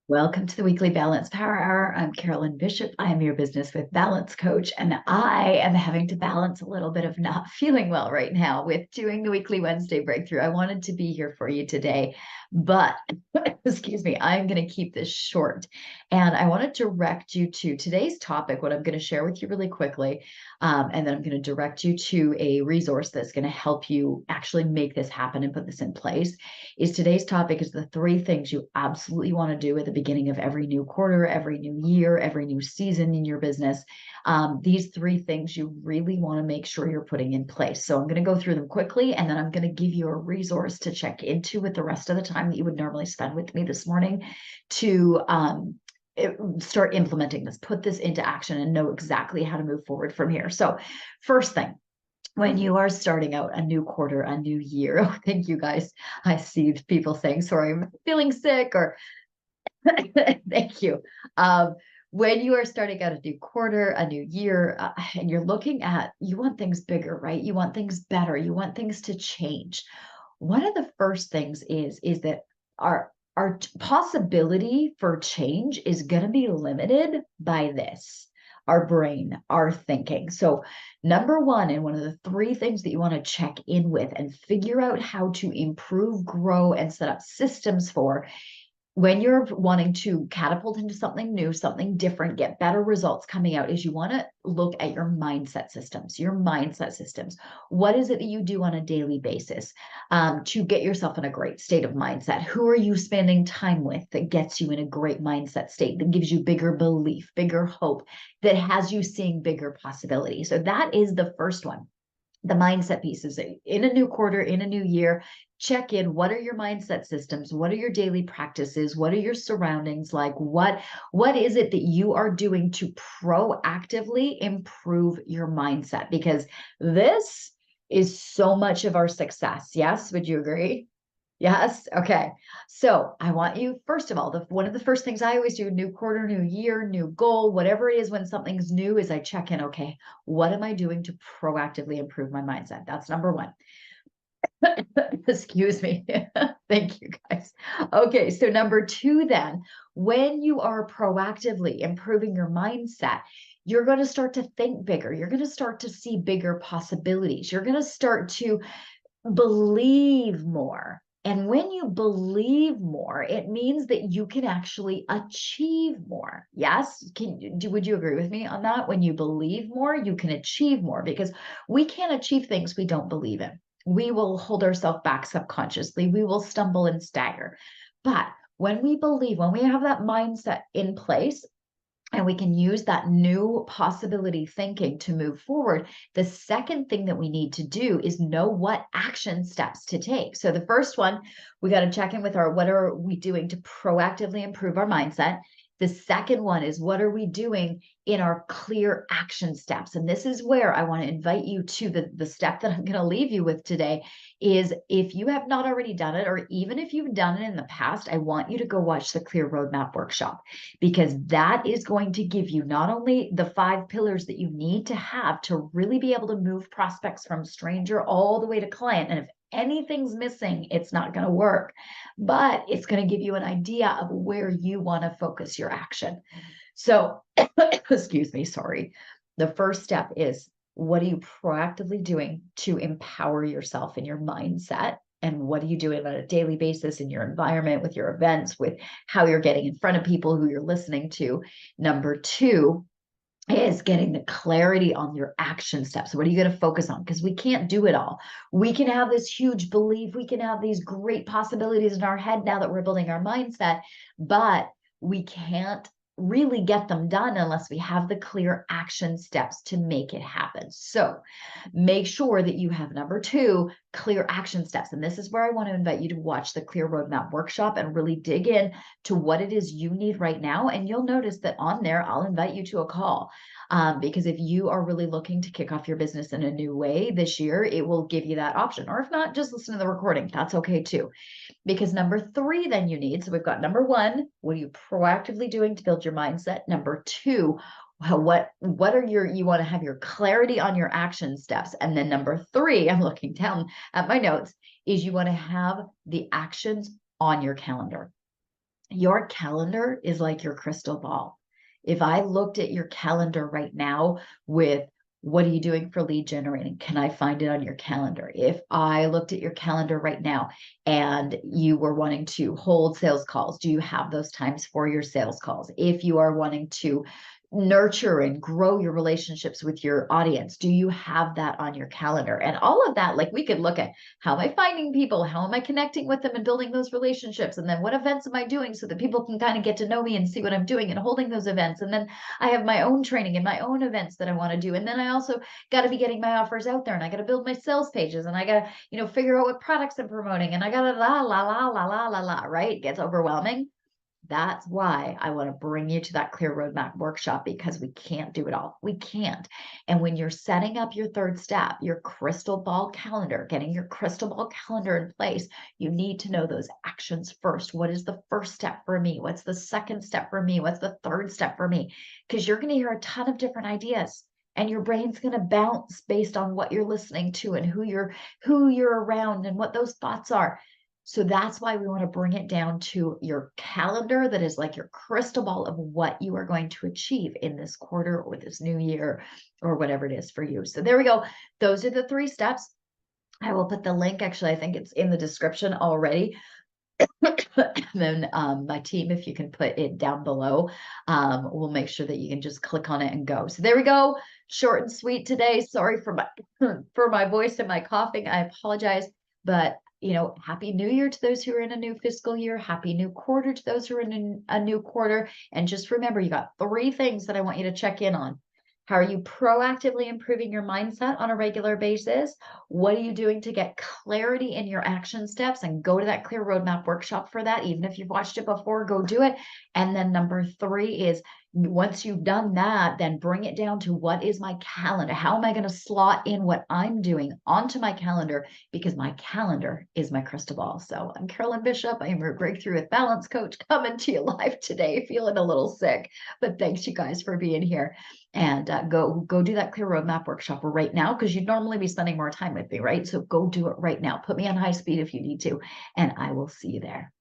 Welcome to the weekly Balance Power Hour. I'm Carolyn Bishop. I am your business with balance coach, and I am having to balance a little bit of not feeling well right now with doing the weekly Wednesday breakthrough. I wanted to be here for you today, but excuse me, I'm going to keep this short. And I want to direct you to today's topic, what I'm going to share with you really quickly. And then I'm going to direct you to a resource that's going to help you actually make this happen and put this in place. Today's topic is the three things you absolutely want to do at the beginning of every new quarter, every new year, every new season in your business. These three things you really want to make sure you're putting in place. So I'm going to go through them quickly, and then I'm going to give you a resource to check into with the rest of the time that you would normally spend with me this morning to start implementing this, put this into action, and know exactly how to move forward from here. So first thing, when you are starting out a new quarter, a new year. Oh, thank you guys. I see people saying, sorry, I'm feeling sick, or thank you. When you are starting out a new quarter, a new year, and you're looking at, you want things bigger, right? You want things better. You want things to change. One of the first things is that our possibility for change is going to be limited by this, our brain, our thinking. So number one, and one of the three things that you want to check in with and figure out how to improve, grow, and set up systems for when you're wanting to catapult into something new, something different, get better results coming out, is you want to look at your mindset systems, What is it that you do on a daily basis to get yourself in a great state of mindset? Who are you spending time with that gets you in a great mindset state, that gives you bigger belief, bigger hope, that has you seeing bigger possibilities? So that is the first one. The mindset pieces in a new quarter, in a new year, check in. What are your mindset systems? What are your daily practices? What are your surroundings like? What is it that you are doing to proactively improve your mindset? Because this is so much of our success. Yes, would you agree? Yes. Okay. So I want you, first of all, one of the first things I always do, new quarter, new year, new goal, whatever it is, when something's new, is I check in. Okay, what am I doing to proactively improve my mindset? That's number one. Excuse me. Thank you, guys. Okay. So number two, then, when you are proactively improving your mindset, you're going to start to think bigger. You're going to start to see bigger possibilities. You're going to start to believe more. And when you believe more, it means that you can actually achieve more. Yes? Would you agree with me on that? When you believe more, you can achieve more, because we can't achieve things we don't believe in. We will hold ourselves back subconsciously. We will stumble and stagger. But when we believe, when we have that mindset in place, and we can use that new possibility thinking to move forward, the second thing that we need to do is know what action steps to take. So the first one, we got to check in with what are we doing to proactively improve our mindset? The second one is, what are we doing in our clear action steps? And this is where I want to invite you to the step that I'm going to leave you with today is, if you have not already done it, or even if you've done it in the past, I want you to go watch the Clear Roadmap workshop, because that is going to give you not only the 5 pillars that you need to have to really be able to move prospects from stranger all the way to client. And if anything's missing, it's not going to work, but it's going to give you an idea of where you want to focus your action. So, excuse me, sorry. The first step is, what are you proactively doing to empower yourself in your mindset? And what are you doing on a daily basis in your environment, with your events, with how you're getting in front of people who you're listening to? Number two is getting the clarity on your action steps. What are you going to focus on? Because we can't do it all. We can have this huge belief. We can have these great possibilities in our head now that we're building our mindset, but we can't really get them done unless we have the clear action steps to make it happen. So make sure that you have, number two, clear action steps. And this is where I want to invite you to watch the Clear Roadmap workshop and really dig in to what it is you need right now. And you'll notice that on there, I'll invite you to a call. Because if you are really looking to kick off your business in a new way this year, it will give you that option. Or if not, just listen to the recording. That's okay too. Because number three, then you need, so we've got number one, what are you proactively doing to build your mindset? Number two, what are you want to have your clarity on your action steps. And then number three, I'm looking down at my notes, is you want to have the actions on your calendar. Your calendar is like your crystal ball. If I looked at your calendar right now with what are you doing for lead generating? Can I find it on your calendar? If I looked at your calendar right now and you were wanting to hold sales calls, do you have those times for your sales calls? If you are wanting to nurture and grow your relationships with your audience, do you have that on your calendar? And all of that, like we could look at how am I finding people? How am I connecting with them and building those relationships? And then what events am I doing so that people can kind of get to know me and see what I'm doing and holding those events? And then I have my own training and my own events that I want to do. And then I also got to be getting my offers out there, and I got to build my sales pages, and I got to, figure out what products I'm promoting, and I got to la, la, la, la, la, la, la, right? It gets overwhelming. That's why I want to bring you to that clear roadmap workshop, because we can't do it all. We can't. And when you're setting up your third step, your crystal ball calendar, getting your crystal ball calendar in place, you need to know those actions first. What is the first step for me? What's the second step for me? What's the third step for me? Because you're going to hear a ton of different ideas, and your brain's going to bounce based on what you're listening to and who you're around and what those thoughts are. So that's why we want to bring it down to your calendar that is like your crystal ball of what you are going to achieve in this quarter or this new year or whatever it is for you. So there we go. Those are the 3 steps. I will put the link. Actually, I think it's in the description already. Then my team, if you can put it down below, we'll make sure that you can just click on it and go. So there we go. Short and sweet today. Sorry for my for my voice and my coughing. I apologize, but happy new year to those who are in a new fiscal year. Happy new quarter to those who are in a new quarter. And just remember, you got 3 things that I want you to check in on. How are you proactively improving your mindset on a regular basis? What are you doing to get clarity in your action steps? And go to that clear roadmap workshop for that. Even if you've watched it before, go do it. And then number 3 is, once you've done that, then bring it down to what is my calendar? How am I going to slot in what I'm doing onto my calendar? Because my calendar is my crystal ball. So I'm Carolyn Bishop. I am your Breakthrough with Balance coach, coming to you live today, feeling a little sick, but thanks you guys for being here. And go do that clear roadmap workshop right now, because you'd normally be spending more time with me, right? So go do it right now. Put me on high speed if you need to, and I will see you there.